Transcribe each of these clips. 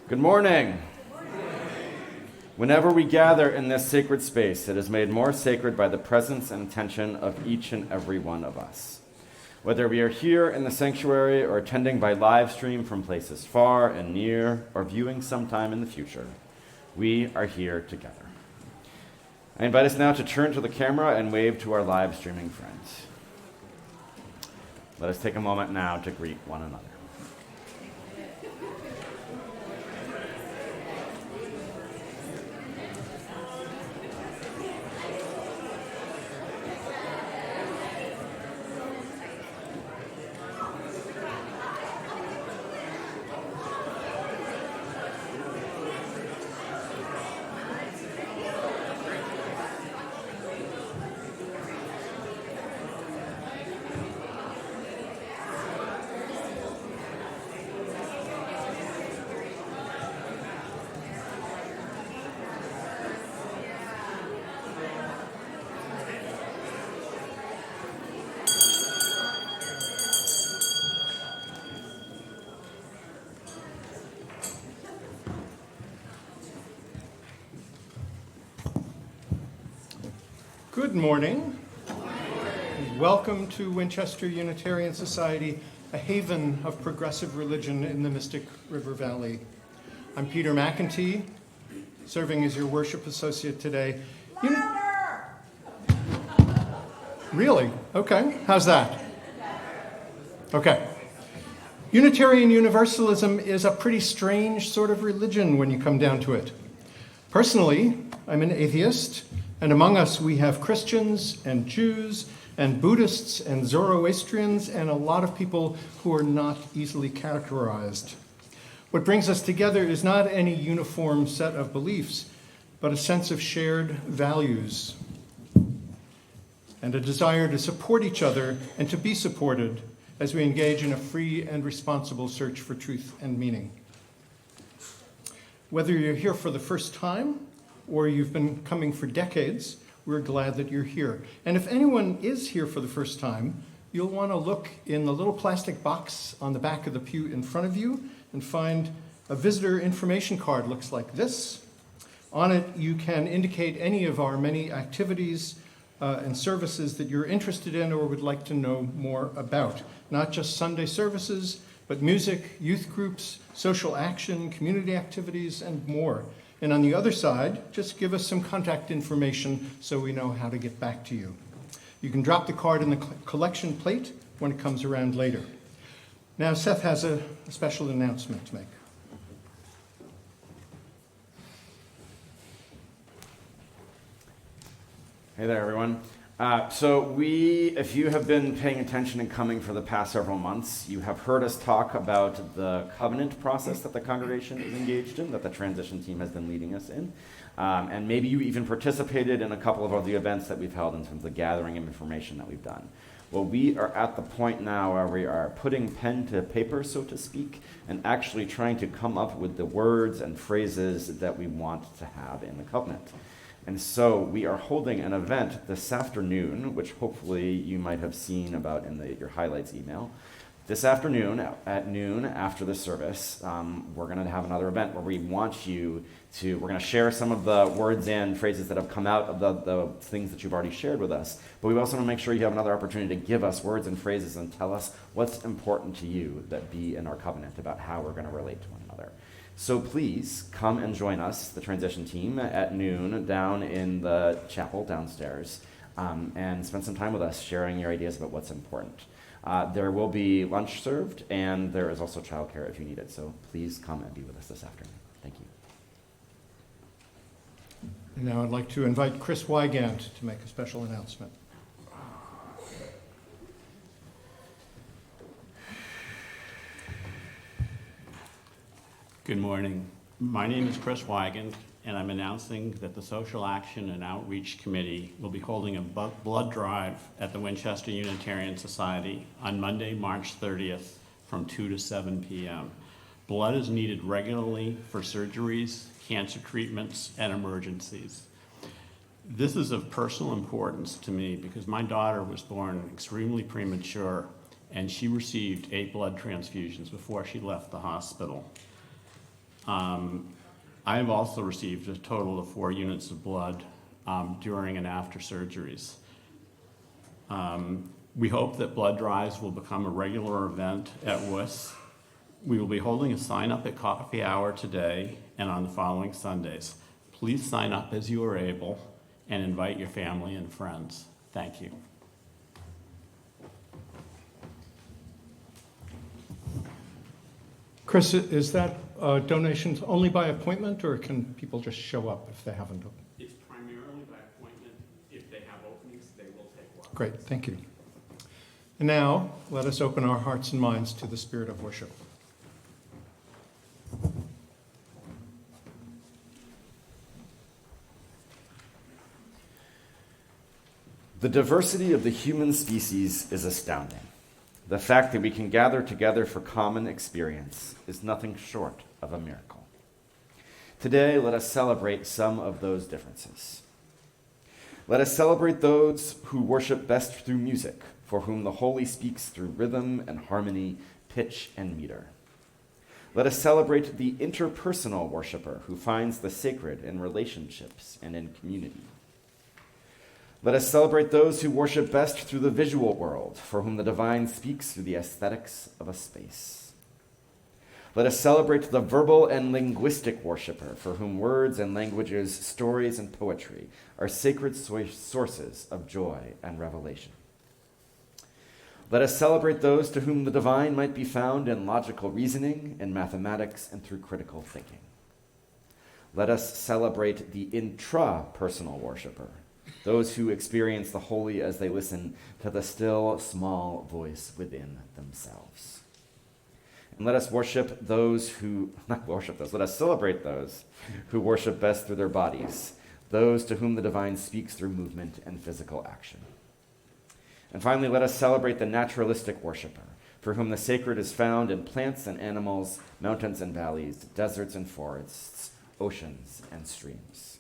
Good morning. Whenever we gather in this sacred space, it is made more sacred by the presence and attention of each and every one of us. Whether we are here in the sanctuary or attending by live stream from places far and near or viewing sometime in the future, we are here together. I invite us now to turn to the camera and wave to our live streaming friends. Let us take a moment now to greet one another. Good morning. Welcome to Winchester Unitarian Society, a haven of progressive religion in the Mystic River Valley. I'm Peter McEntee, serving as your worship associate today. Really? Okay. How's that? Okay. Unitarian Universalism is a pretty strange sort of religion when you come down to it. Personally, I'm an atheist. And among us, we have Christians and Jews and Buddhists and Zoroastrians and a lot of people who are not easily categorized. What brings us together is not any uniform set of beliefs, but a sense of shared values and a desire to support each other and to be supported as we engage in a free and responsible search for truth and meaning. Whether you're here for the first time or you've been coming for decades, we're glad that you're here. And if anyone is here for the first time, you'll want to look in the little plastic box on the back of the pew in front of you and find a visitor information card. Looks like this. On it, you can indicate any of our many activities and services that you're interested in or would like to know more about. Not just Sunday services, but music, youth groups, social action, community activities, and more. And on the other side, just give us some contact information so we know how to get back to you. You can drop the card in the collection plate when it comes around later. Now, Seth has a special announcement to make. Hey there, everyone. If you have been paying attention and coming for the past several months, you have heard us talk about the covenant process that the congregation is engaged in, that the transition team has been leading us in. And maybe you even participated in a couple of other events that we've held in terms of the gathering of information that we've done. Well, we are at the point now where we are putting pen to paper, so to speak, and actually trying to come up with the words and phrases that we want to have in the covenant. And so we are holding an event this afternoon, which hopefully you might have seen about in your highlights email. This afternoon at noon after the service, we're going to have another event where we're going to share some of the words and phrases that have come out of the things that you've already shared with us. But we also want to make sure you have another opportunity to give us words and phrases and tell us what's important to you that be in our covenant about how we're going to relate to one another. So please come and join us, the transition team, at noon down in the chapel downstairs and spend some time with us sharing your ideas about what's important. There will be lunch served, and there is also childcare if you need it. So please come and be with us this afternoon. Thank you. And now I'd like to invite Chris Wygant to make a special announcement. Good morning. My name is Chris Wygant, and I'm announcing that the Social Action and Outreach Committee will be holding a blood drive at the Winchester Unitarian Society on Monday, March 30th from 2 to 7 p.m. Blood is needed regularly for surgeries, cancer treatments, and emergencies. This is of personal importance to me because my daughter was born extremely premature, and she received 8 blood transfusions before she left the hospital. I've also received a total of 4 units of blood during and after surgeries. We hope that blood drives will become a regular event at WUS. We will be holding a sign-up at coffee hour today and on the following Sundays. Please sign up as you are able and invite your family and friends. Thank you. Chris, is that donations only by appointment, or can people just show up if they haven't? It's primarily by appointment. If they have openings, they will take one. Great, thank you. And now, let us open our hearts and minds to the spirit of worship. The diversity of the human species is astounding. The fact that we can gather together for common experience is nothing short of a miracle. Today, let us celebrate some of those differences. Let us celebrate those who worship best through music, for whom the holy speaks through rhythm and harmony, pitch and meter. Let us celebrate the interpersonal worshiper who finds the sacred in relationships and in community. Let us celebrate those who worship best through the visual world, for whom the divine speaks through the aesthetics of a space. Let us celebrate the verbal and linguistic worshiper, for whom words and languages, stories and poetry are sacred sources of joy and revelation. Let us celebrate those to whom the divine might be found in logical reasoning, in mathematics, and through critical thinking. Let us celebrate the intrapersonal worshiper, those who experience the holy as they listen to the still, small voice within themselves. And let us let us celebrate those who worship best through their bodies, those to whom the divine speaks through movement and physical action. And finally, let us celebrate the naturalistic worshiper, for whom the sacred is found in plants and animals, mountains and valleys, deserts and forests, oceans and streams.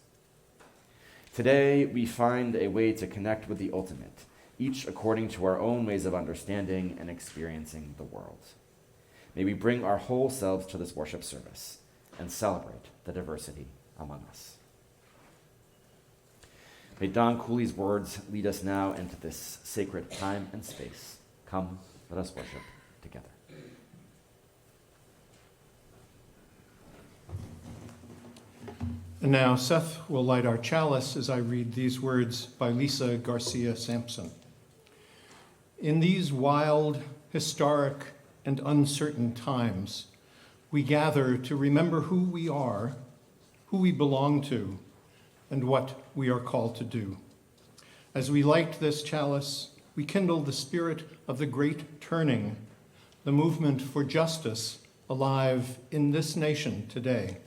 Today, we find a way to connect with the ultimate, each according to our own ways of understanding and experiencing the world. May we bring our whole selves to this worship service and celebrate the diversity among us. May Don Cooley's words lead us now into this sacred time and space. Come, let us worship together. And now Seth will light our chalice as I read these words by Lisa Garcia Sampson. In these wild, historic, and uncertain times, we gather to remember who we are, who we belong to, and what we are called to do. As we light this chalice, we kindle the spirit of the great turning, the movement for justice alive in this nation today.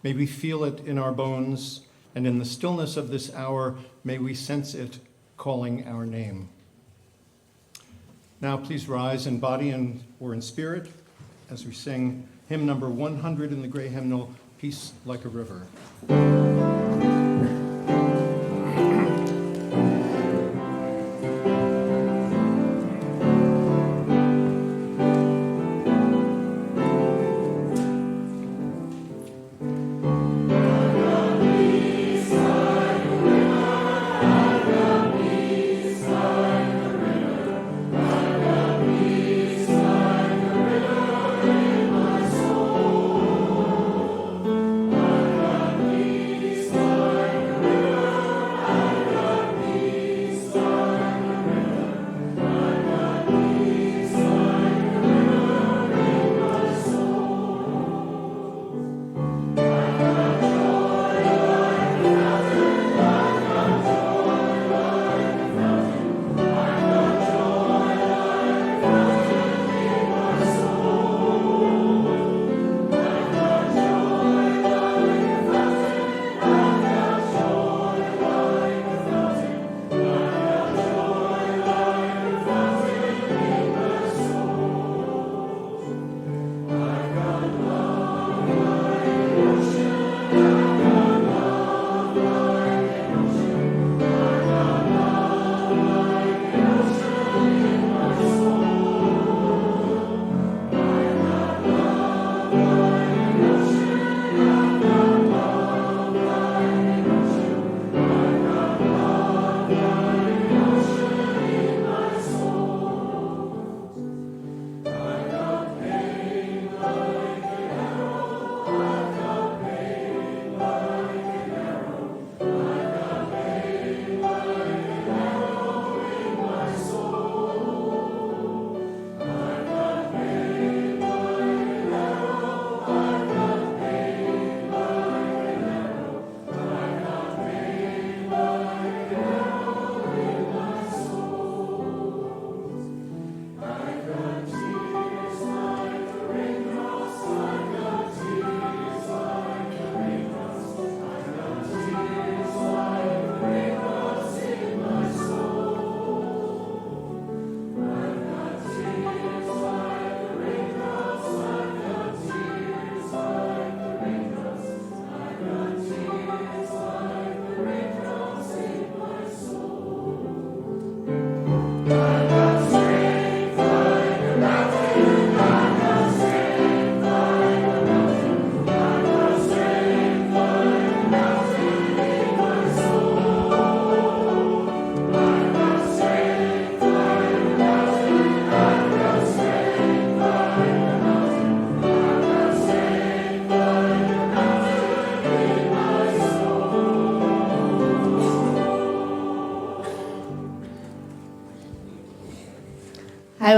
May we feel it in our bones, and in the stillness of this hour, may we sense it calling our name. Now please rise in body or in spirit as we sing hymn number 100 in the gray hymnal, Peace Like a River. Peace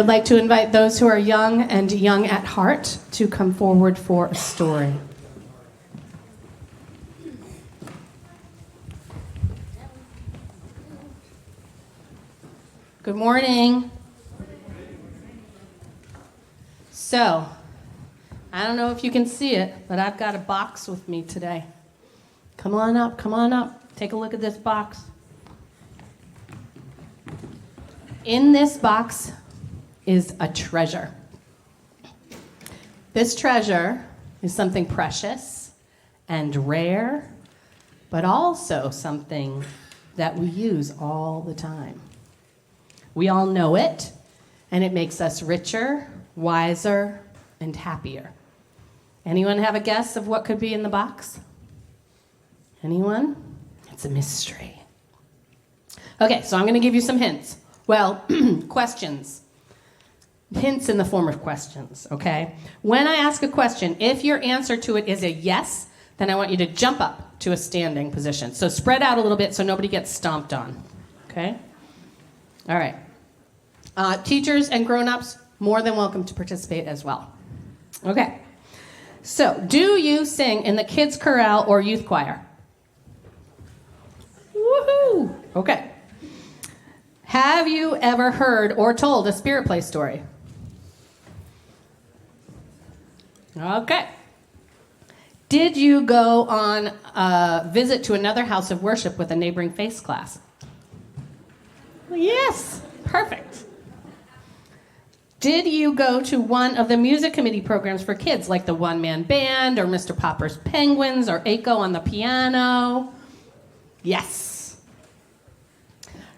would like to invite those who are young and young at heart to come forward for a story. Good morning. So, I don't know if you can see it, but I've got a box with me today. Come on up, come on up. Take a look at this box. In this box is a treasure. This treasure is something precious and rare, but also something that we use all the time. We all know it, and it makes us richer, wiser, and happier. Anyone have a guess of what could be in the box? Anyone? It's a mystery. Okay, so I'm going to give you some hints. Well, questions. Hints in the form of questions, okay? When I ask a question, if your answer to it is a yes, then I want you to jump up to a standing position. So spread out a little bit so nobody gets stomped on, okay? All right. Teachers and grown-ups, more than welcome to participate as well. Okay. So, do you sing in the kids' chorale or youth choir? Woohoo! Okay. Have you ever heard or told a spirit play story? Okay. Did you go on a visit to another house of worship with a neighboring faith class? Yes, perfect. Did you go to one of the music committee programs for kids, like the one-man band, or Mr. Popper's Penguins, or Aiko on the piano? Yes.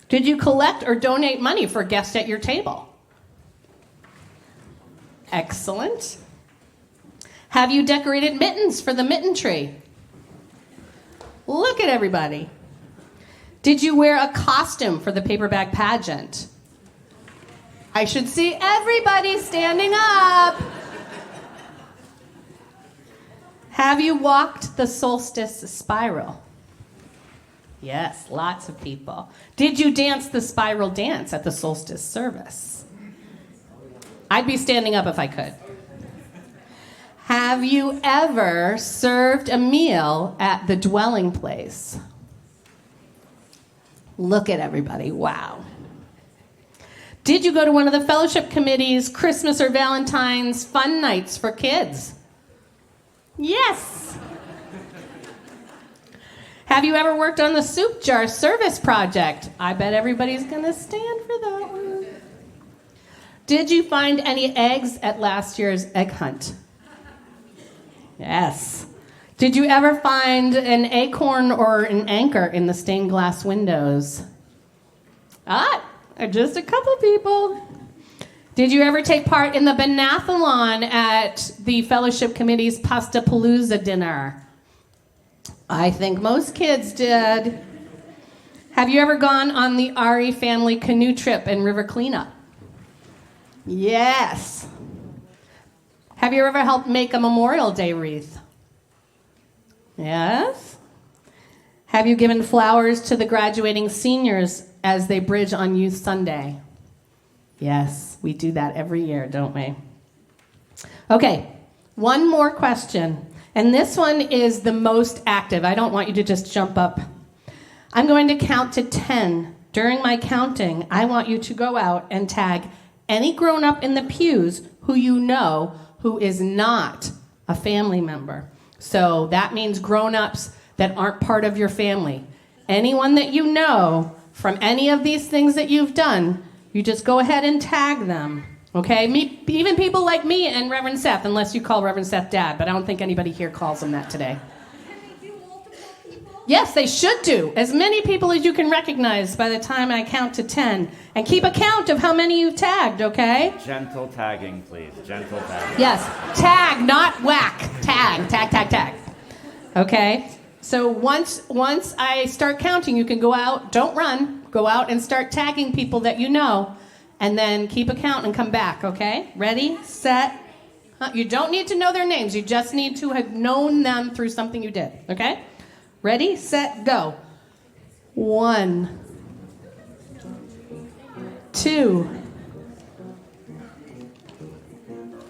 Did you collect or donate money for guests at your table? Excellent. Have you decorated mittens for the mitten tree? Look at everybody. Did you wear a costume for the paper bag pageant? I should see everybody standing up. Have you walked the solstice spiral? Yes, lots of people. Did you dance the spiral dance at the solstice service? I'd be standing up if I could. Have you ever served a meal at the dwelling place? Look at everybody, wow. Did you go to one of the fellowship committee's Christmas or Valentine's fun nights for kids? Yes. Have you ever worked on the soup jar service project? I bet everybody's gonna stand for that one. Did you find any eggs at last year's egg hunt? Yes. Did you ever find an acorn or an anchor in the stained glass windows? Just a couple people. Did you ever take part in the Banathlon at the Fellowship Committee's Pastapalooza dinner? I think most kids did. Have you ever gone on the Ari family canoe trip and river cleanup? Yes. Have you ever helped make a Memorial Day wreath? Yes. Have you given flowers to the graduating seniors as they bridge on Youth Sunday? Yes, we do that every year, don't we? Okay, one more question. And this one is the most active. I don't want you to just jump up. I'm going to count to 10. During my counting, I want you to go out and tag any grown-up in the pews who you know who is not a family member. So that means grown-ups that aren't part of your family. Anyone that you know from any of these things that you've done, you just go ahead and tag them, okay? Even people like me and Reverend Seth, unless you call Reverend Seth Dad, but I don't think anybody here calls him that today. Can they do multiple people? Yes, they should do. As many people as you can recognize by the time I count to 10. And keep a count of how many you've tagged, okay? Gentle tagging, please. Gentle tagging. Yes, tag, not whack. Tag, tag, tag, tag. Okay? So once I start counting, you can go out, don't run, go out and start tagging people that you know, and then keep a count and come back, okay? Ready, set. You don't need to know their names. You just need to have known them through something you did, okay? Ready, set, go. 1, 2,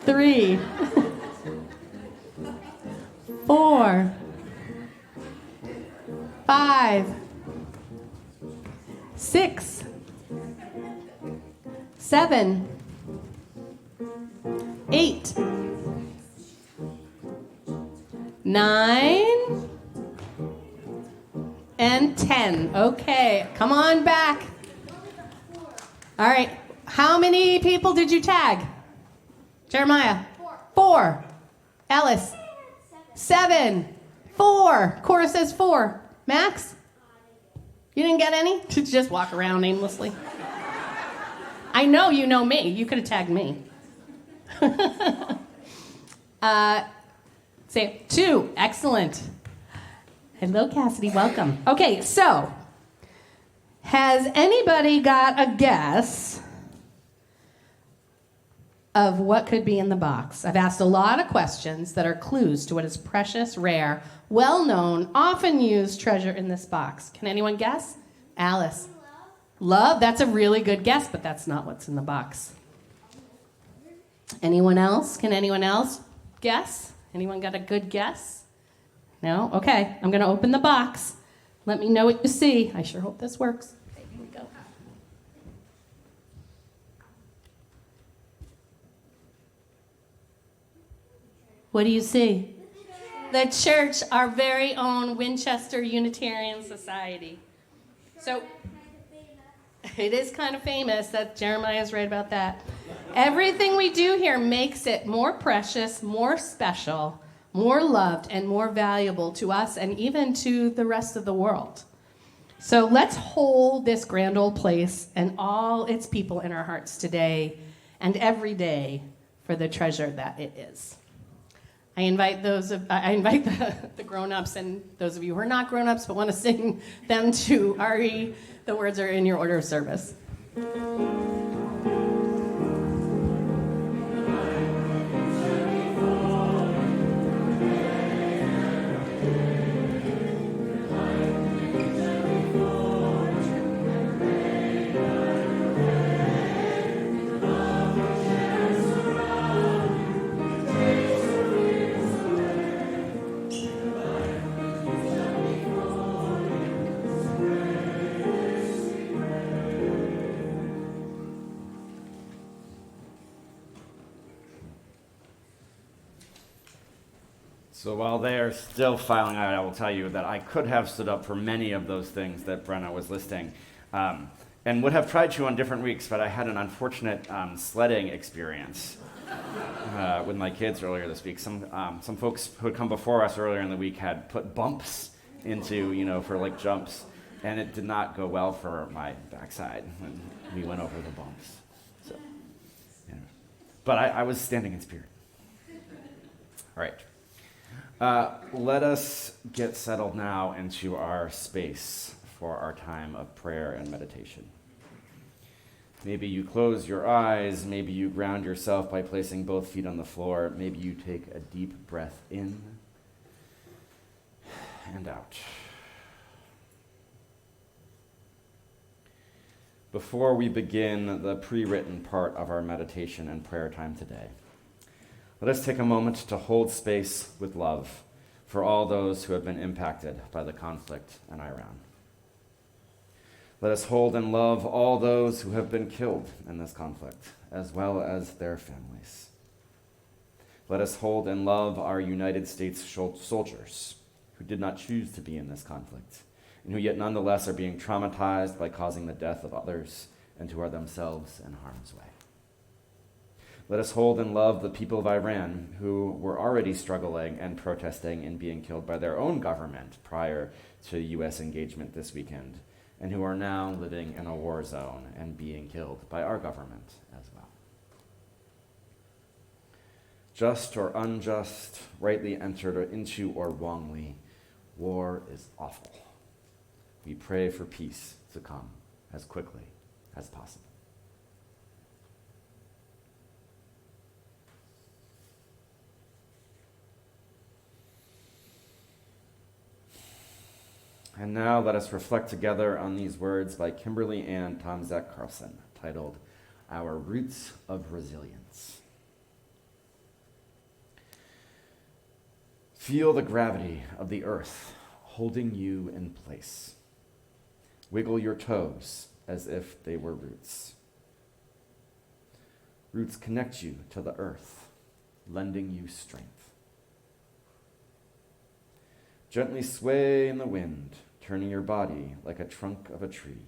3, 4, 5, 6, 7, 8, 9, and 10. Okay, come on back. All right, how many people did you tag? Jeremiah? 4. Alice? 7. 4. Cora says 4. Max? You didn't get any? Did you just walk around aimlessly? I know you know me. You could have tagged me. Say 2. Excellent. Hello, Cassidy. Welcome. Okay, so has anybody got a guess of what could be in the box? I've asked a lot of questions that are clues to what is precious, rare, well-known, often used treasure in this box. Can anyone guess? Alice. Love? That's a really good guess, but that's not what's in the box. Anyone else? Can anyone else guess? Anyone got a good guess? No? Okay, I'm going to open the box. Let me know what you see. I sure hope this works. Okay, here we go. What do you see? The church, our very own Winchester Unitarian Society. So, it is kind of famous. That Jeremiah's right about that. Everything we do here makes it more precious, more special, more loved, and more valuable to us and even to the rest of the world. So let's hold this grand old place and all its people in our hearts today and every day for the treasure that it is. I invite the grown-ups and those of you who are not grown-ups but want to sing them to Ari. The words are in your order of service. So while they are still filing out, I will tell you that I could have stood up for many of those things that Brenna was listing, and would have tried to on different weeks, but I had an unfortunate sledding experience with my kids earlier this week. Some folks who had come before us earlier in the week had put bumps into, for like jumps, and it did not go well for my backside when we went over the bumps. So, but I was standing in spirit. All right. Let us get settled now into our space for our time of prayer and meditation. Maybe you close your eyes, maybe you ground yourself by placing both feet on the floor, maybe you take a deep breath in and out. Before we begin the pre-written part of our meditation and prayer time today, let us take a moment to hold space with love for all those who have been impacted by the conflict in Iran. Let us hold and love all those who have been killed in this conflict, as well as their families. Let us hold and love our United States soldiers who did not choose to be in this conflict, and who yet nonetheless are being traumatized by causing the death of others and who are themselves in harm's way. Let us hold and love the people of Iran who were already struggling and protesting and being killed by their own government prior to U.S. engagement this weekend, and who are now living in a war zone and being killed by our government as well. Just or unjust, rightly entered into or wrongly, war is awful. We pray for peace to come as quickly as possible. And now let us reflect together on these words by Kimberly Ann Tomzak Carlson, titled, Our Roots of Resilience. Feel the gravity of the earth holding you in place. Wiggle your toes as if they were roots. Roots connect you to the earth, lending you strength. Gently sway in the wind, turning your body like a trunk of a tree,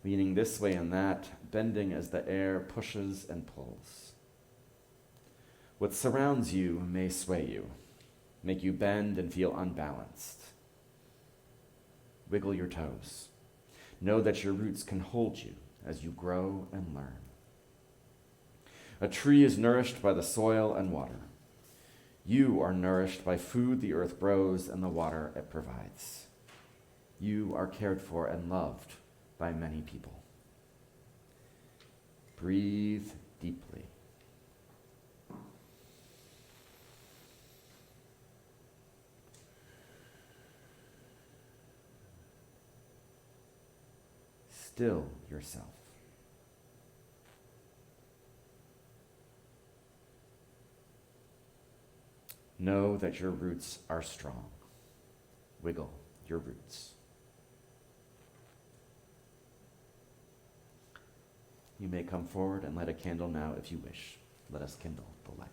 leaning this way and that, bending as the air pushes and pulls. What surrounds you may sway you, make you bend and feel unbalanced. Wiggle your toes. Know that your roots can hold you as you grow and learn. A tree is nourished by the soil and water. You are nourished by food the earth grows and the water it provides. You are cared for and loved by many people. Breathe deeply. Still yourself. Know that your roots are strong. Wiggle your roots. You may come forward and light a candle now if you wish. Let us kindle the light.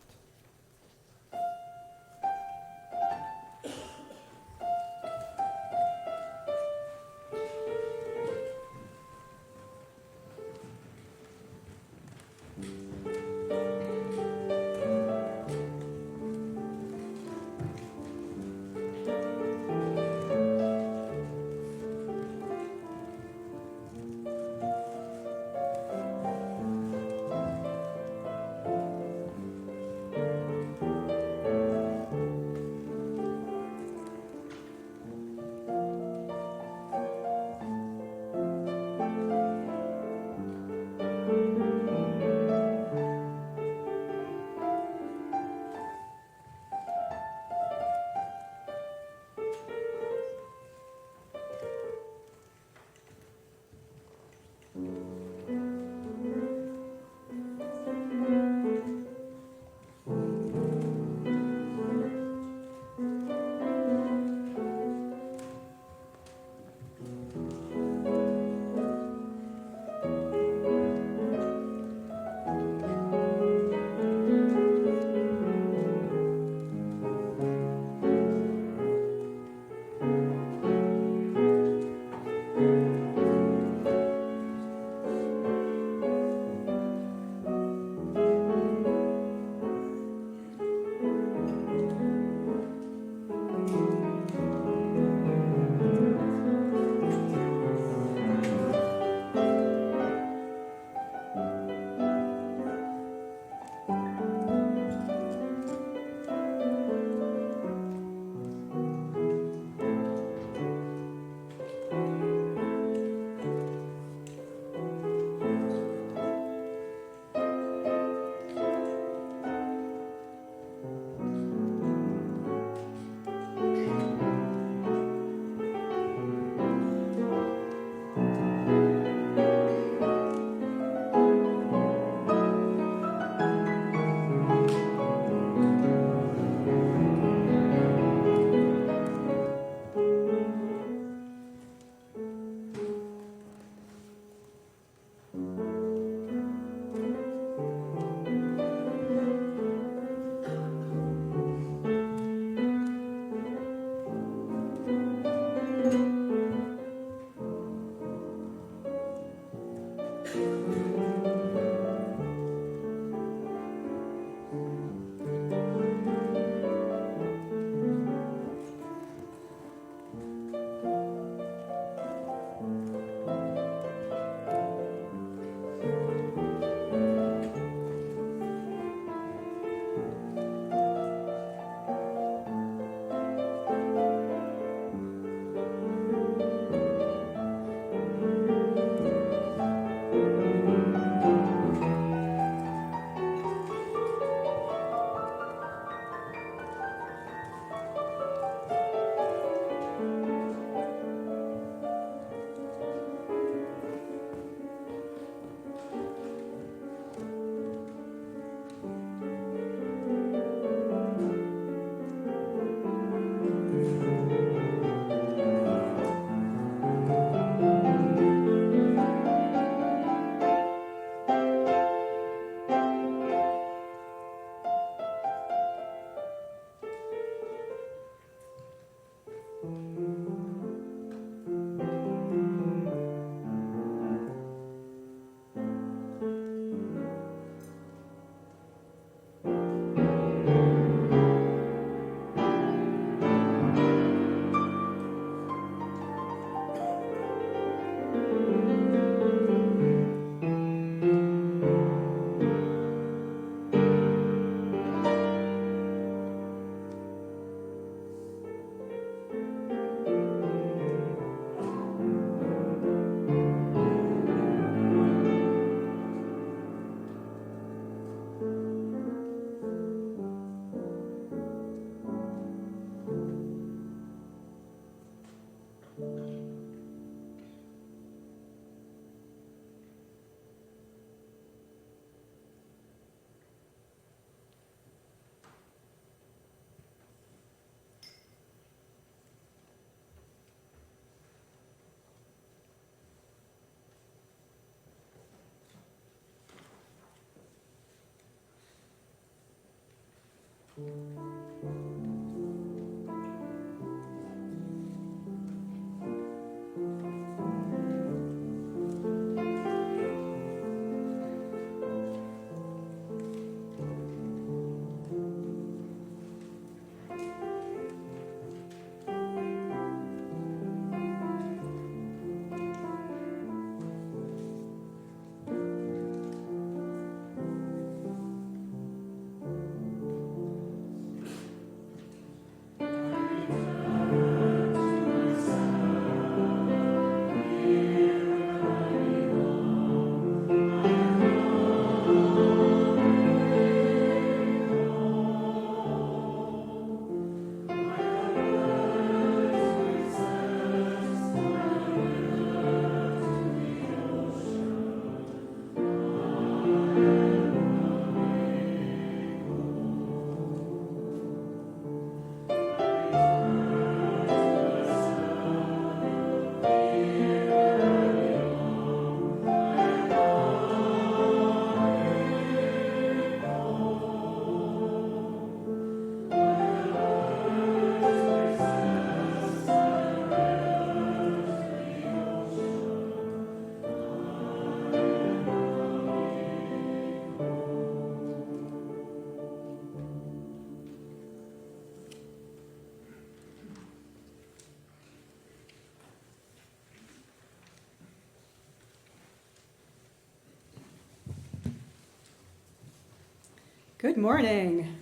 Good morning.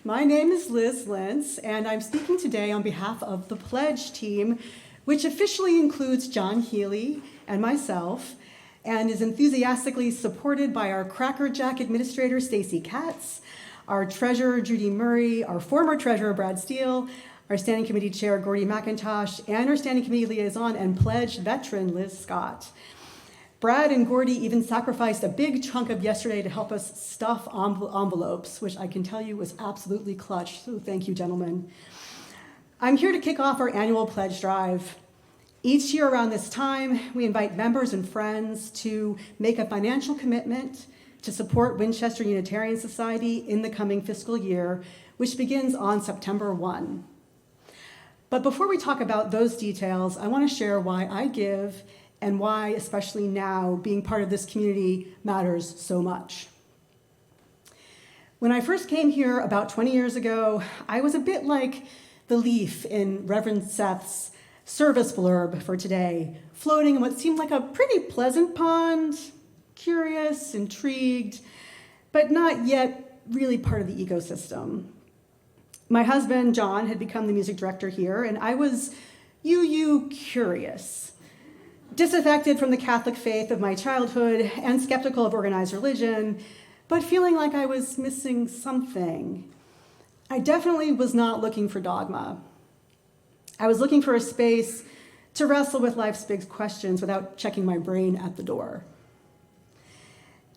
My name is Liz Lentz, and I'm speaking today on behalf of the Pledge team, which officially includes John Healy and myself, and is enthusiastically supported by our Cracker Jack administrator, Stacy Katz, our treasurer, Judy Murray, our former treasurer, Brad Steele, our standing committee chair, Gordy McIntosh, and our standing committee liaison and Pledge veteran, Liz Scott. Brad and Gordy even sacrificed a big chunk of yesterday to help us stuff envelopes, which I can tell you was absolutely clutch, so thank you, gentlemen. I'm here to kick off our annual pledge drive. Each year around this time, we invite members and friends to make a financial commitment to support Winchester Unitarian Society in the coming fiscal year, which begins on September 1. But before we talk about those details, I want to share why I give and why, especially now, being part of this community matters so much. When I first came here about 20 years ago, I was a bit like the leaf in Reverend Seth's service blurb for today, floating in what seemed like a pretty pleasant pond, curious, intrigued, but not yet really part of the ecosystem. My husband, John, had become the music director here, and I was curious. Disaffected from the Catholic faith of my childhood and skeptical of organized religion, but feeling like I was missing something. I definitely was not looking for dogma. I was looking for a space to wrestle with life's big questions without checking my brain at the door.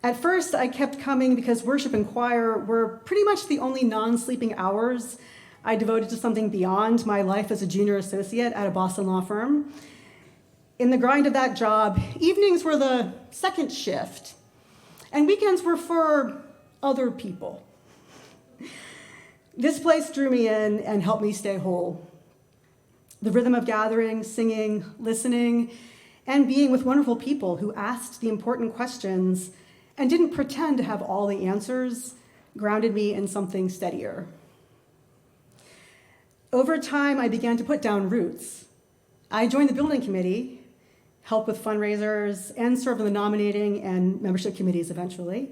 At first, I kept coming because worship and choir were pretty much the only non-sleeping hours I devoted to something beyond my life as a junior associate at a Boston law firm. In the grind of that job, evenings were the second shift, and weekends were for other people. This place drew me in and helped me stay whole. The rhythm of gathering, singing, listening, and being with wonderful people who asked the important questions and didn't pretend to have all the answers grounded me in something steadier. Over time, I began to put down roots. I joined the building committee, helped with fundraisers, and served in the nominating and membership committees eventually.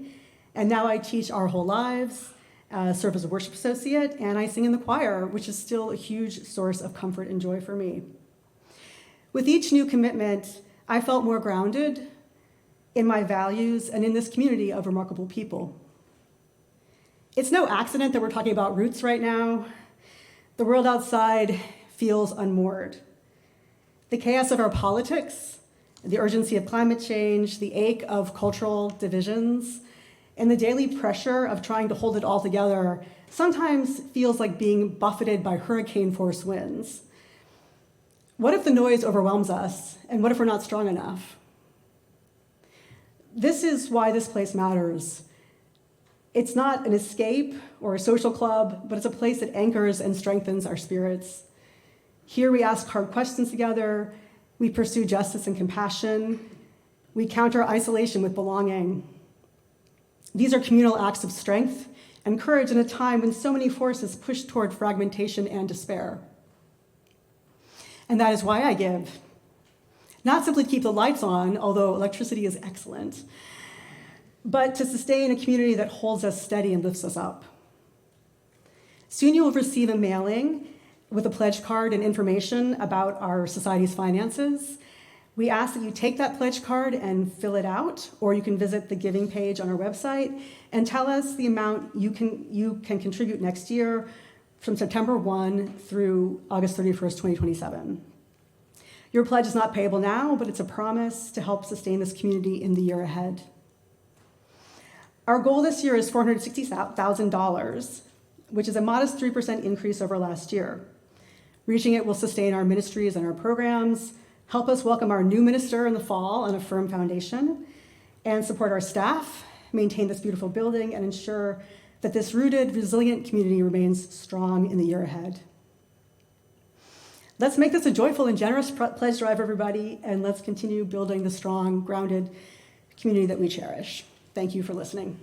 And now I teach our whole lives, serve as a worship associate, and I sing in the choir, which is still a huge source of comfort and joy for me. With each new commitment, I felt more grounded in my values and in this community of remarkable people. It's no accident that we're talking about roots right now. The world outside feels unmoored. The chaos of our politics, the urgency of climate change, the ache of cultural divisions, and the daily pressure of trying to hold it all together sometimes feels like being buffeted by hurricane-force winds. What if the noise overwhelms us, and what if we're not strong enough? This is why this place matters. It's not an escape or a social club, but it's a place that anchors and strengthens our spirits. Here we ask hard questions together, we pursue justice and compassion, we counter isolation with belonging. These are communal acts of strength and courage in a time when so many forces push toward fragmentation and despair. And that is why I give. Not simply to keep the lights on, although electricity is excellent, but to sustain a community that holds us steady and lifts us up. Soon you will receive a mailing with a pledge card and information about our society's finances. We ask that you take that pledge card and fill it out, or you can visit the giving page on our website and tell us the amount you can contribute next year from September 1 through August 31st, 2027. Your pledge is not payable now, but it's a promise to help sustain this community in the year ahead. Our goal this year is $460,000, which is a modest 3% increase over last year. Reaching it will sustain our ministries and our programs, help us welcome our new minister in the fall on a firm foundation, and support our staff, maintain this beautiful building, and ensure that this rooted, resilient community remains strong in the year ahead. Let's make this a joyful and generous pledge drive, everybody, and let's continue building the strong, grounded community that we cherish. Thank you for listening.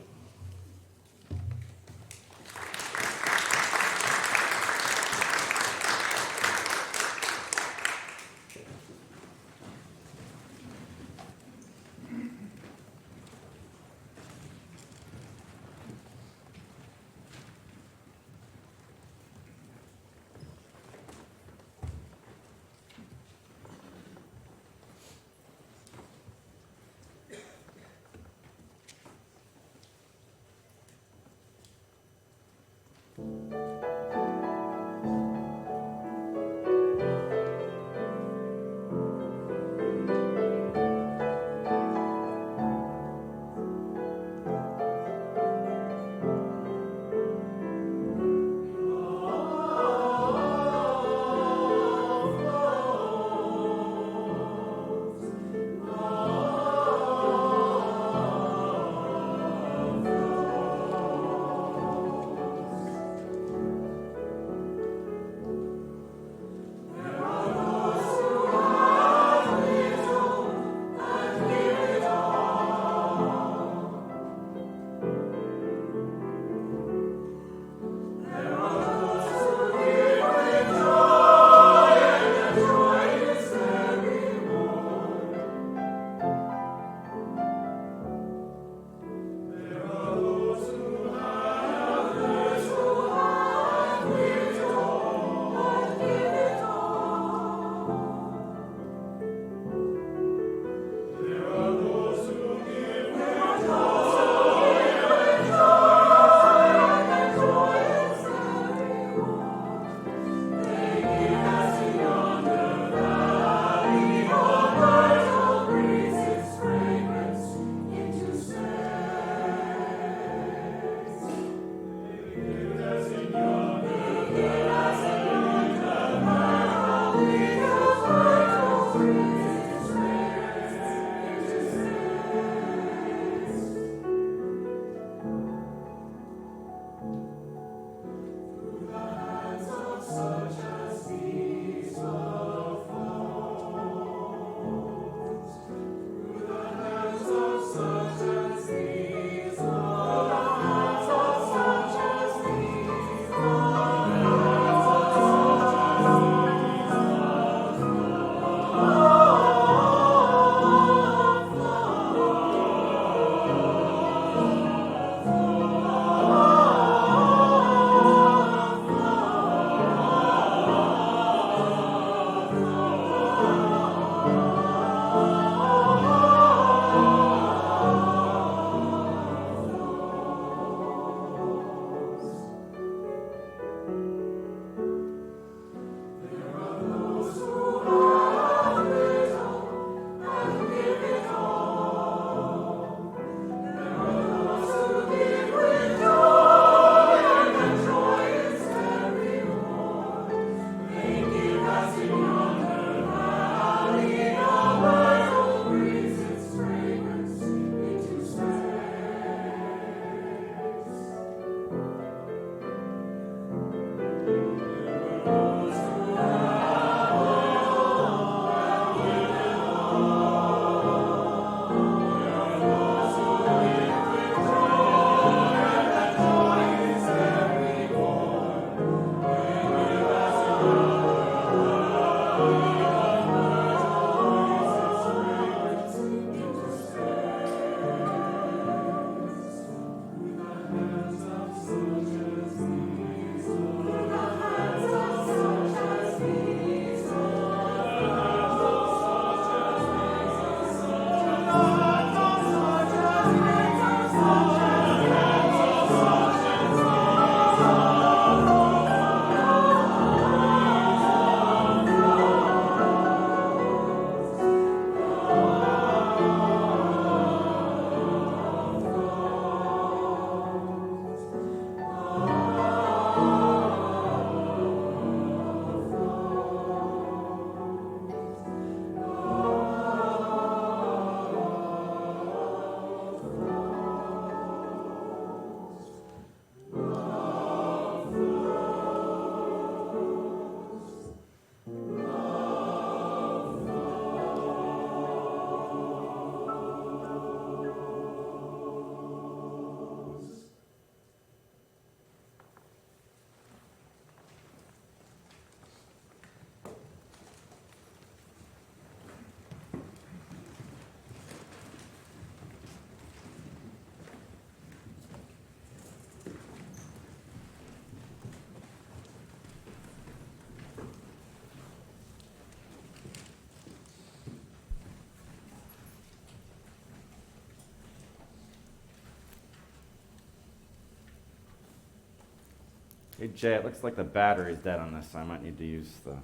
Hey, Jay, it looks like the battery's dead on this, so I might need to use the...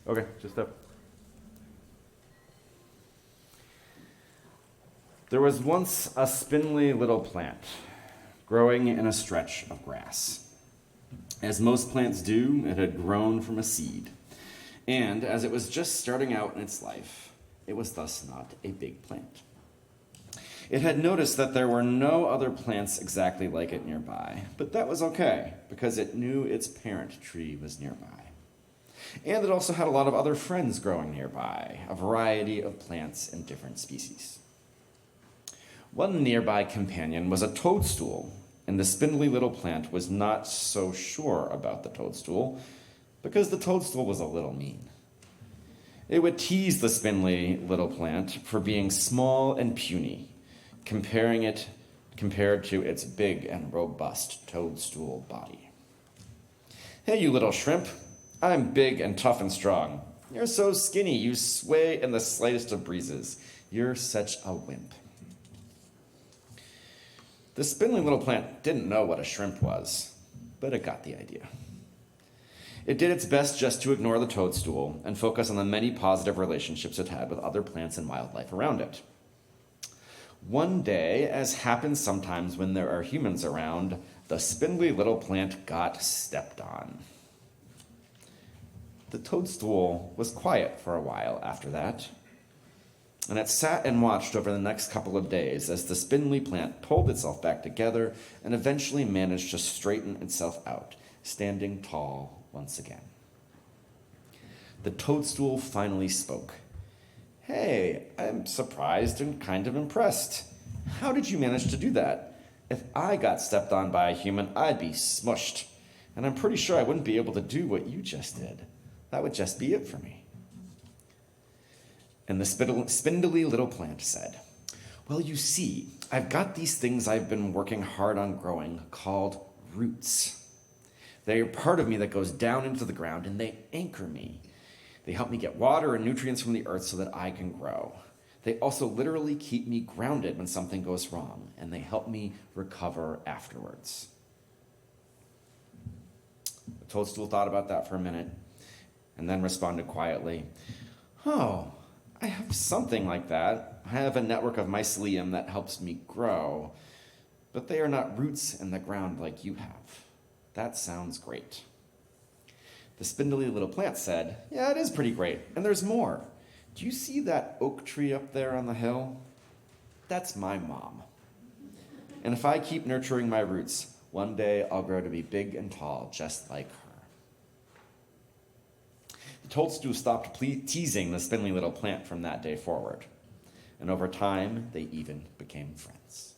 Okay, just up. There was once a spindly little plant growing in a stretch of grass. As most plants do, it had grown from a seed. And as it was just starting out in its life, it was thus not a big plant. It had noticed that there were no other plants exactly like it nearby, but that was okay, because it knew its parent tree was nearby. And it also had a lot of other friends growing nearby, a variety of plants and different species. One nearby companion was a toadstool, and the spindly little plant was not so sure about the toadstool, because the toadstool was a little mean. It would tease the spindly little plant for being small and puny, compared to its big and robust toadstool body. Hey, you little shrimp, I'm big and tough and strong. You're so skinny, you sway in the slightest of breezes. You're such a wimp. The spindly little plant didn't know what a shrimp was, but it got the idea. It did its best just to ignore the toadstool and focus on the many positive relationships it had with other plants and wildlife around it. One day, as happens sometimes when there are humans around, the spindly little plant got stepped on. The toadstool was quiet for a while after that, and it sat and watched over the next couple of days as the spindly plant pulled itself back together and eventually managed to straighten itself out, standing tall once again. The toadstool finally spoke. Hey, I'm surprised and kind of impressed. How did you manage to do that? If I got stepped on by a human, I'd be smushed. And I'm pretty sure I wouldn't be able to do what you just did. That would just be it for me. And the spindly little plant said, well, you see, I've got these things I've been working hard on growing called roots. They're part of me that goes down into the ground, and they anchor me. They help me get water and nutrients from the earth so that I can grow. They also literally keep me grounded when something goes wrong, and they help me recover afterwards. The toadstool thought about that for a minute, and then responded quietly, oh, I have something like that. I have a network of mycelium that helps me grow, but they are not roots in the ground like you have. That sounds great. The spindly little plant said, yeah, it is pretty great, and there's more. Do you see that oak tree up there on the hill? That's my mom. And if I keep nurturing my roots, one day I'll grow to be big and tall, just like her. The toadstool stopped teasing the spindly little plant from that day forward, and over time, they even became friends.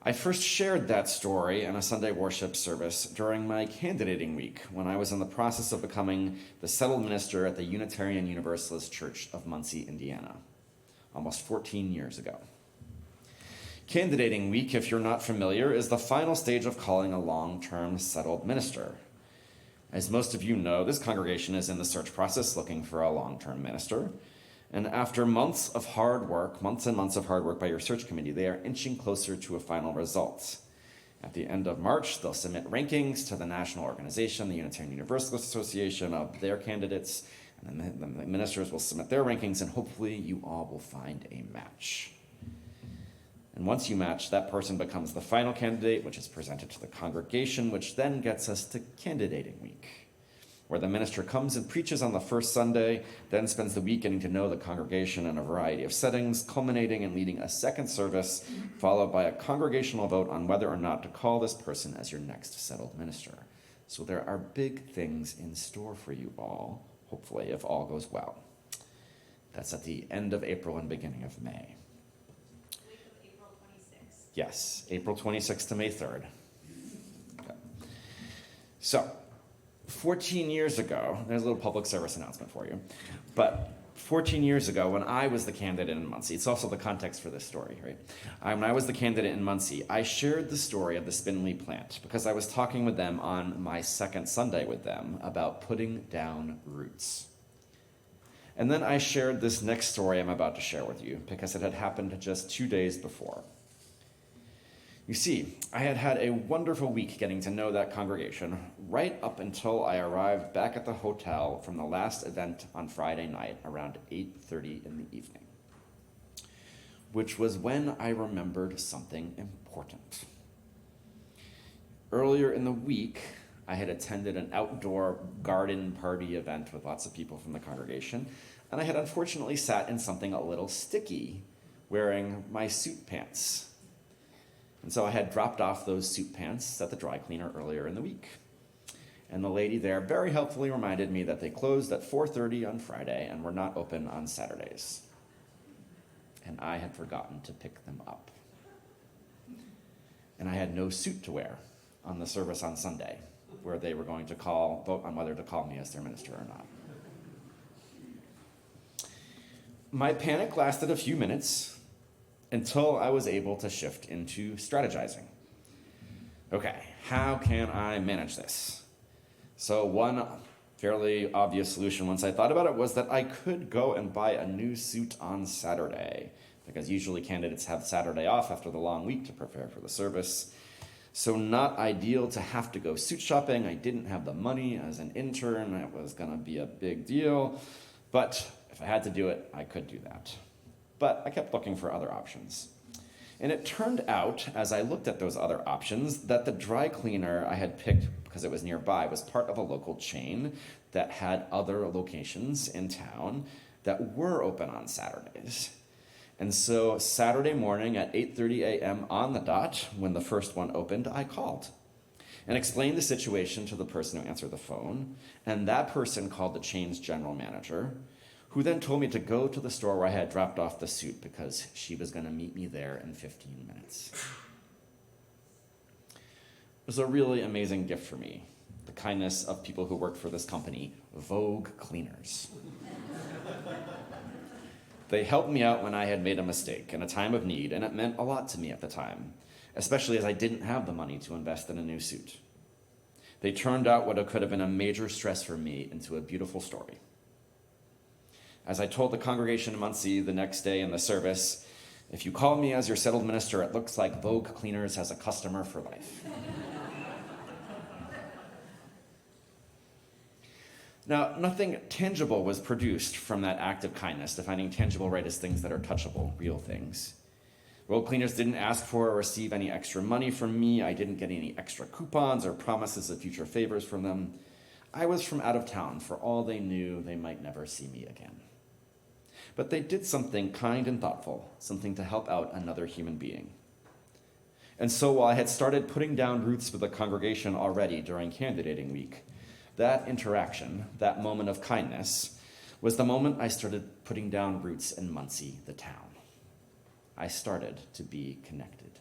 I first shared that story in a Sunday worship service during my candidating week when I was in the process of becoming the settled minister at the Unitarian Universalist Church of Muncie, Indiana, almost 14 years ago. Candidating week, if you're not familiar, is the final stage of calling a long-term settled minister. As most of you know, this congregation is in the search process looking for a long-term minister. And after months and months of hard work by your search committee, they are inching closer to a final result. At the end of March, they'll submit rankings to the national organization, the Unitarian Universalist Association, of their candidates, and then the ministers will submit their rankings, and hopefully you all will find a match. And once you match, that person becomes the final candidate, which is presented to the congregation, which then gets us to candidating week, where the minister comes and preaches on the first Sunday, then spends the week getting to know the congregation in a variety of settings, culminating in leading a second service, followed by a congregational vote on whether or not to call this person as your next settled minister. So there are big things in store for you all, hopefully, if all goes well. That's at the end of April and beginning of May. Week of April 26th. Yes, April 26th to May 3rd. Okay. So, 14 years ago, there's a little public service announcement for you, but 14 years ago when I was the candidate in Muncie, it's also the context for this story, right? When I was the candidate in Muncie, I shared the story of the spindly plant because I was talking with them on my second Sunday with them about putting down roots. And then I shared this next story I'm about to share with you because it had happened just 2 days before. You see, I had had a wonderful week getting to know that congregation right up until I arrived back at the hotel from the last event on Friday night around 8:30 in the evening, which was when I remembered something important. Earlier in the week, I had attended an outdoor garden party event with lots of people from the congregation, and I had unfortunately sat in something a little sticky, wearing my suit pants. And so I had dropped off those suit pants at the dry cleaner earlier in the week. And the lady there very helpfully reminded me that they closed at 4:30 on Friday and were not open on Saturdays. And I had forgotten to pick them up. And I had no suit to wear on the service on Sunday, where they were going to vote on whether to call me as their minister or not. My panic lasted a few minutes until I was able to shift into strategizing. Okay, how can I manage this? So one fairly obvious solution once I thought about it was that I could go and buy a new suit on Saturday, because usually candidates have Saturday off after the long week to prepare for the service. So not ideal to have to go suit shopping. I didn't have the money as an intern. It was going to be a big deal. But if I had to do it, I could do that. But I kept looking for other options. And it turned out, as I looked at those other options, that the dry cleaner I had picked because it was nearby was part of a local chain that had other locations in town that were open on Saturdays. And so Saturday morning at 8:30 a.m. on the dot, when the first one opened, I called and explained the situation to the person who answered the phone. And that person called the chain's general manager, who then told me to go to the store where I had dropped off the suit because she was going to meet me there in 15 minutes. It was a really amazing gift for me, the kindness of people who worked for this company, Vogue Cleaners. They helped me out when I had made a mistake in a time of need, and it meant a lot to me at the time, especially as I didn't have the money to invest in a new suit. They turned out what could have been a major stress for me into a beautiful story. As I told the congregation in Muncie the next day in the service, if you call me as your settled minister, it looks like Vogue Cleaners has a customer for life. Now, nothing tangible was produced from that act of kindness, defining tangible right as things that are touchable, real things. Vogue Cleaners didn't ask for or receive any extra money from me. I didn't get any extra coupons or promises of future favors from them. I was from out of town. For all they knew, they might never see me again. But they did something kind and thoughtful, something to help out another human being. And so while I had started putting down roots with the congregation already during candidating week, that interaction, that moment of kindness, was the moment I started putting down roots in Muncie, the town. I started to be connected.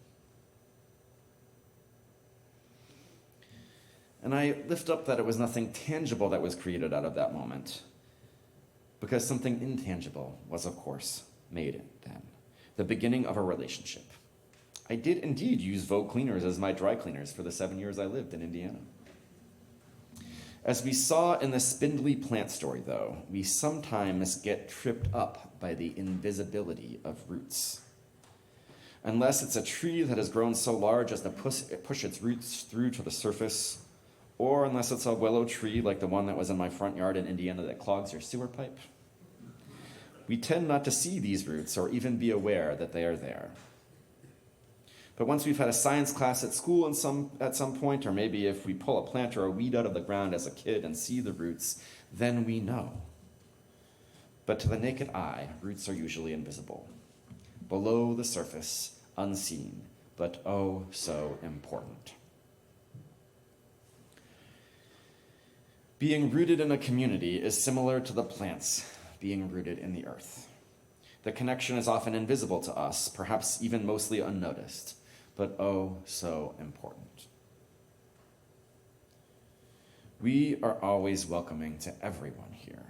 And I lift up that it was nothing tangible that was created out of that moment, because something intangible was, of course, made then. The beginning of a relationship. I did indeed use Vogue Cleaners as my dry cleaners for the 7 years I lived in Indiana. As we saw in the spindly plant story, though, we sometimes get tripped up by the invisibility of roots. Unless it's a tree that has grown so large as to push its roots through to the surface, or unless it's a willow tree like the one that was in my front yard in Indiana that clogs your sewer pipe, we tend not to see these roots or even be aware that they are there. But once we've had a science class at school at some point, or maybe if we pull a plant or a weed out of the ground as a kid and see the roots, then we know. But to the naked eye, roots are usually invisible, below the surface, unseen, but oh so important. Being rooted in a community is similar to the plants being rooted in the earth. The connection is often invisible to us, perhaps even mostly unnoticed, but oh so important. We are always welcoming to everyone here.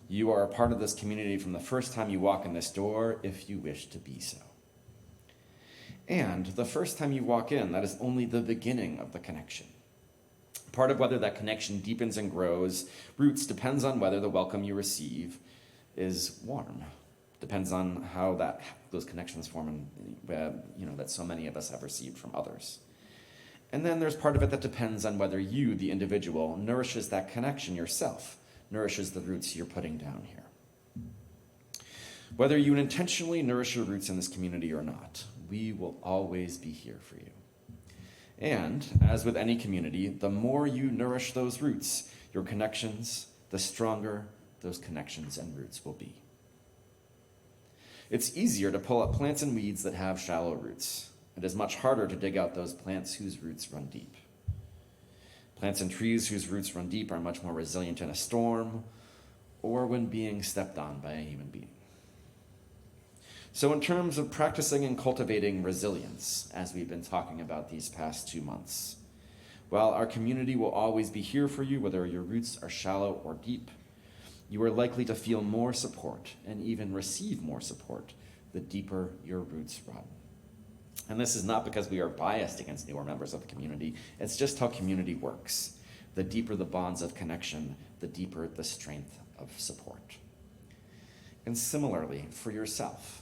You are a part of this community from the first time you walk in this door, if you wish to be so. And the first time you walk in, that is only the beginning of the connection. Part of whether that connection deepens and grows roots depends on whether the welcome you receive is warm. Depends on how those connections form, and that so many of us have received from others. And then there's part of it that depends on whether you, the individual, nourishes that connection yourself, nourishes the roots you're putting down here. Whether you intentionally nourish your roots in this community or not, we will always be here for you. And, as with any community, the more you nourish those roots, your connections, the stronger those connections and roots will be. It's easier to pull up plants and weeds that have shallow roots. It is much harder to dig out those plants whose roots run deep. Plants and trees whose roots run deep are much more resilient in a storm or when being stepped on by a human being. So in terms of practicing and cultivating resilience, as we've been talking about these past 2 months, while our community will always be here for you, whether your roots are shallow or deep, you are likely to feel more support and even receive more support the deeper your roots run. And this is not because we are biased against newer members of the community. It's just how community works. The deeper the bonds of connection, the deeper the strength of support. And similarly, for yourself,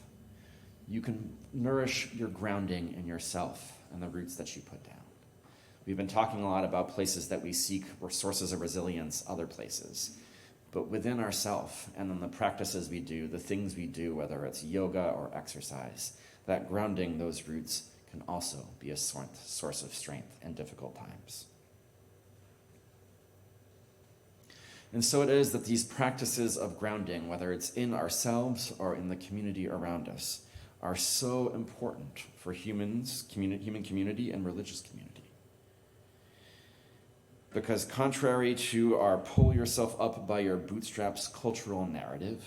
you can nourish your grounding in yourself and the roots that you put down. We've been talking a lot about places that we seek sources of resilience, other places. But within ourself and in the practices we do, the things we do, whether it's yoga or exercise, that grounding those roots can also be a source of strength in difficult times. And so it is that these practices of grounding, whether it's in ourselves or in the community around us, are so important for human community and religious community. Because contrary to our pull yourself up by your bootstraps cultural narrative,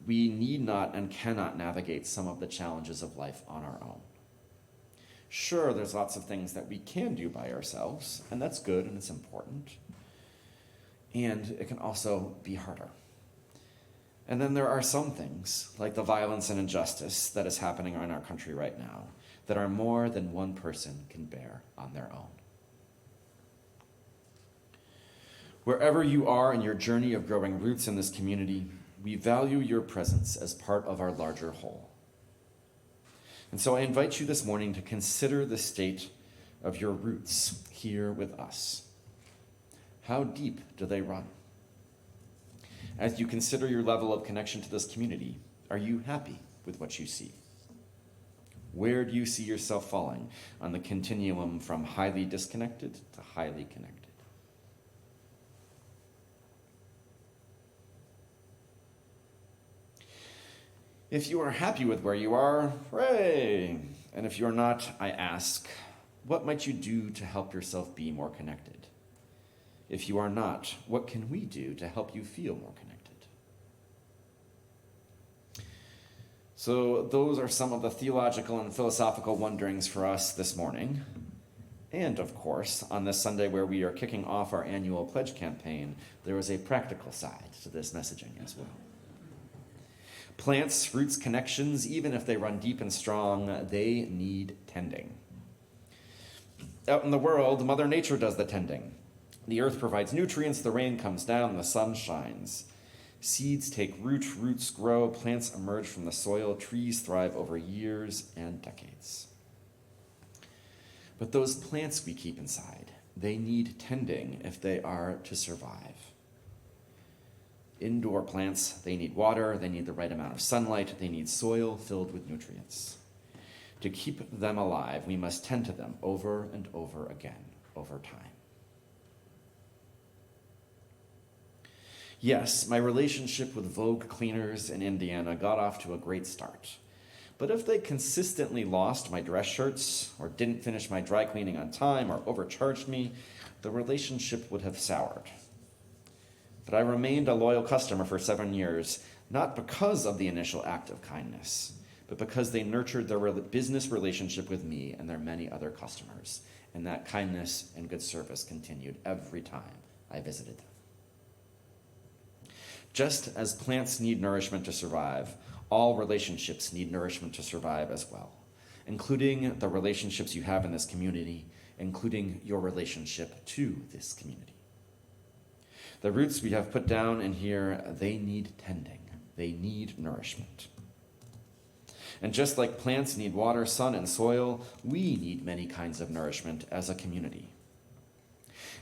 we need not and cannot navigate some of the challenges of life on our own. Sure, there's lots of things that we can do by ourselves, and that's good and it's important. And it can also be harder. And then there are some things, like the violence and injustice that is happening in our country right now, that are more than one person can bear on their own. Wherever you are in your journey of growing roots in this community, we value your presence as part of our larger whole. And so I invite you this morning to consider the state of your roots here with us. How deep do they run? As you consider your level of connection to this community, are you happy with what you see? Where do you see yourself falling on the continuum from highly disconnected to highly connected? If you are happy with where you are, hooray! And if you are not, I ask, what might you do to help yourself be more connected? If you are not, what can we do to help you feel more connected? So those are some of the theological and philosophical wonderings for us this morning. And of course, on this Sunday where we are kicking off our annual pledge campaign, there is a practical side to this messaging as well. Plants, roots, connections, even if they run deep and strong, they need tending. Out in the world, Mother Nature does the tending. The earth provides nutrients, the rain comes down, the sun shines. Seeds take root, roots grow, plants emerge from the soil, trees thrive over years and decades. But those plants we keep inside, they need tending if they are to survive. Indoor plants, they need water, they need the right amount of sunlight, they need soil filled with nutrients. To keep them alive, we must tend to them over and over again, over time. Yes, my relationship with Vogue cleaners in Indiana got off to a great start. But if they consistently lost my dress shirts, or didn't finish my dry cleaning on time, or overcharged me, the relationship would have soured. But I remained a loyal customer for 7 years, not because of the initial act of kindness, but because they nurtured their business relationship with me and their many other customers. And that kindness and good service continued every time I visited them. Just as plants need nourishment to survive, all relationships need nourishment to survive as well, including the relationships you have in this community including your relationship to this community. The roots we have put down in here, they need tending. They need nourishment. And just like plants need water, sun, and soil, we need many kinds of nourishment as a community.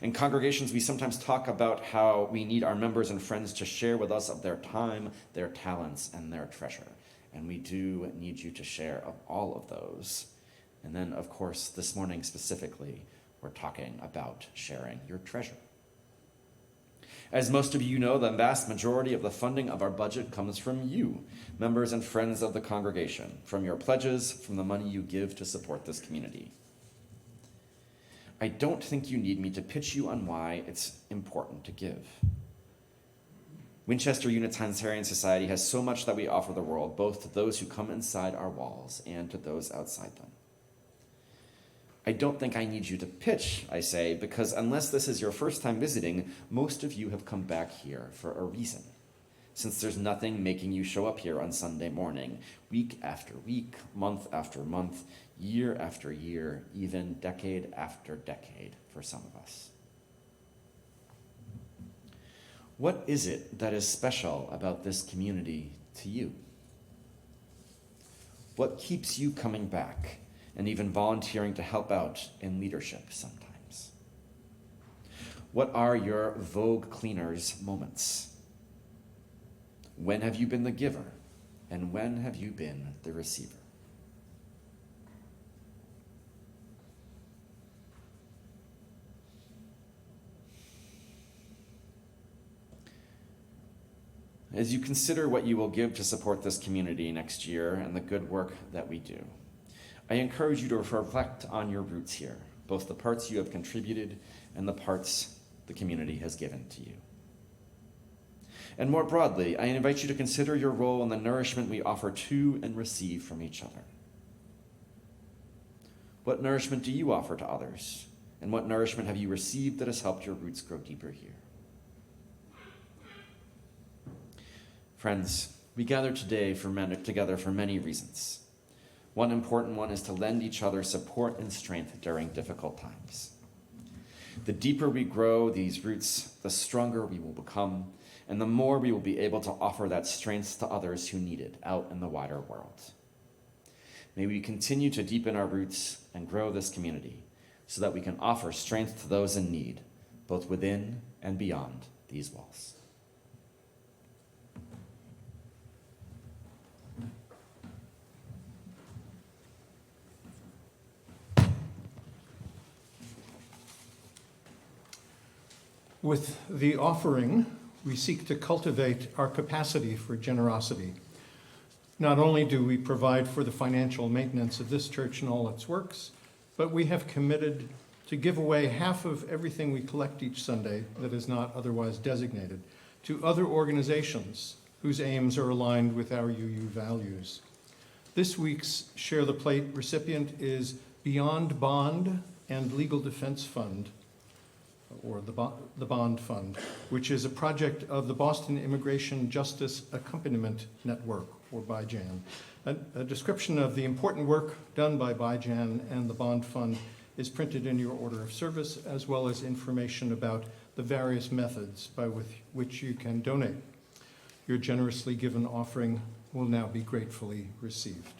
In congregations, we sometimes talk about how we need our members and friends to share with us of their time, their talents, and their treasure. And we do need you to share of all of those. And then, of course, this morning specifically, we're talking about sharing your treasure. As most of you know, the vast majority of the funding of our budget comes from you, members and friends of the congregation, from your pledges, from the money you give to support this community. I don't think you need me to pitch you on why it's important to give. Winchester Unitarian Society has so much that we offer the world, both to those who come inside our walls and to those outside them. I don't think I need you to pitch, I say, because unless this is your first time visiting, most of you have come back here for a reason. Since there's nothing making you show up here on Sunday morning, week after week, month after month, year after year, even decade after decade for some of us. What is it that is special about this community to you? What keeps you coming back and even volunteering to help out in leadership sometimes? What are your Vogue cleaners moments? When have you been the giver, and when have you been the receiver? As you consider what you will give to support this community next year and the good work that we do, I encourage you to reflect on your roots here, both the parts you have contributed and the parts the community has given to you. And more broadly, I invite you to consider your role in the nourishment we offer to and receive from each other. What nourishment do you offer to others? And what nourishment have you received that has helped your roots grow deeper here? Friends, we gather today together for many reasons. One important one is to lend each other support and strength during difficult times. The deeper we grow these roots, the stronger we will become, and the more we will be able to offer that strength to others who need it out in the wider world. May we continue to deepen our roots and grow this community so that we can offer strength to those in need, both within and beyond these walls. With the offering, we seek to cultivate our capacity for generosity. Not only do we provide for the financial maintenance of this church and all its works, but we have committed to give away half of everything we collect each Sunday that is not otherwise designated to other organizations whose aims are aligned with our UU values. This week's Share the Plate recipient is Beyond Bond and Legal Defense Fund, or the Bond Fund, which is a project of the Boston Immigration Justice Accompaniment Network, or BIJAN. A description of the important work done by BIJAN and the Bond Fund is printed in your order of service, as well as information about the various methods by which you can donate. Your generously given offering will now be gratefully received.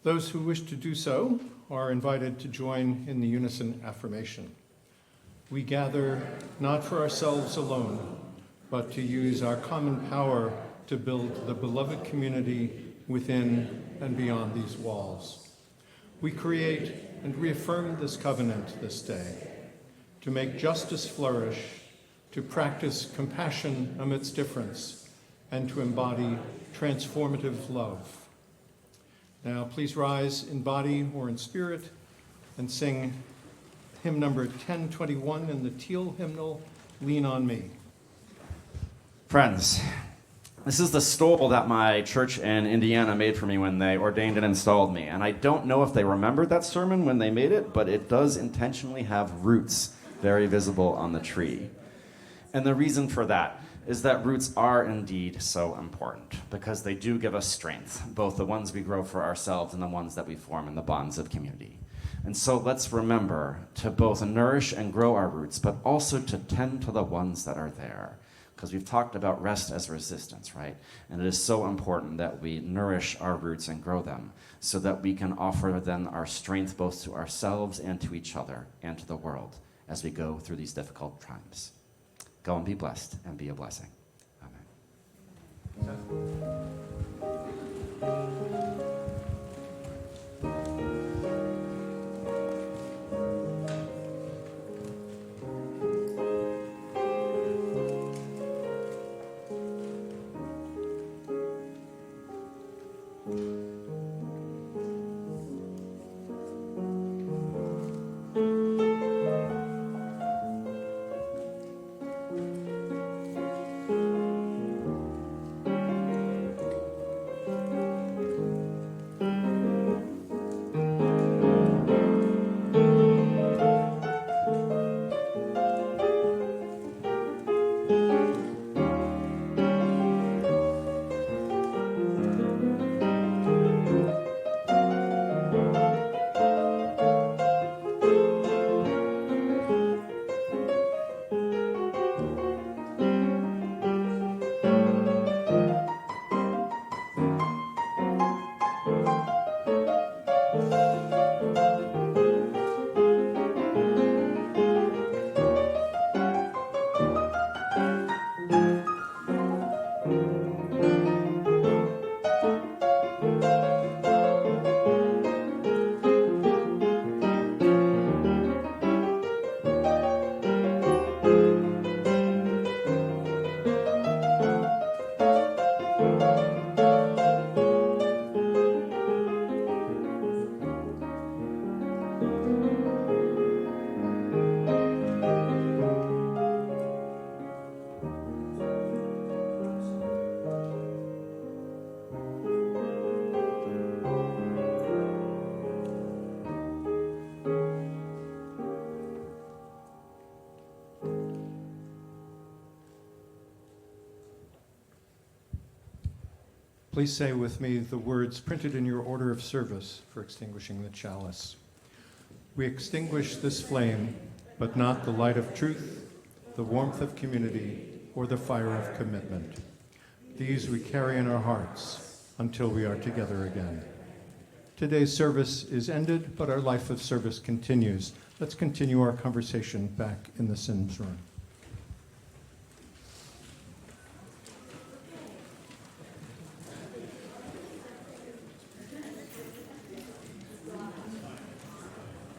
Those who wish to do so are invited to join in the unison affirmation. We gather not for ourselves alone, but to use our common power to build the beloved community within and beyond these walls. We create and reaffirm this covenant this day to make justice flourish, to practice compassion amidst difference, and to embody transformative love. Now, please rise in body or in spirit and sing hymn number 1021 in the teal hymnal, Lean on Me. Friends, this is the stole that my church in Indiana made for me when they ordained and installed me. And I don't know if they remembered that sermon when they made it, but it does intentionally have roots very visible on the tree. And the reason for that is that roots are indeed so important because they do give us strength, both the ones we grow for ourselves and the ones that we form in the bonds of community. And so let's remember to both nourish and grow our roots, but also to tend to the ones that are there. Because we've talked about rest as resistance, right? And it is so important that we nourish our roots and grow them so that we can offer then our strength both to ourselves and to each other and to the world as we go through these difficult times. Go and be blessed and be a blessing. Amen. Please say with me the words printed in your order of service for extinguishing the chalice. We extinguish this flame, but not the light of truth, the warmth of community, or the fire of commitment. These we carry in our hearts until we are together again. Today's service is ended, but our life of service continues. Let's continue our conversation back in the Sims room.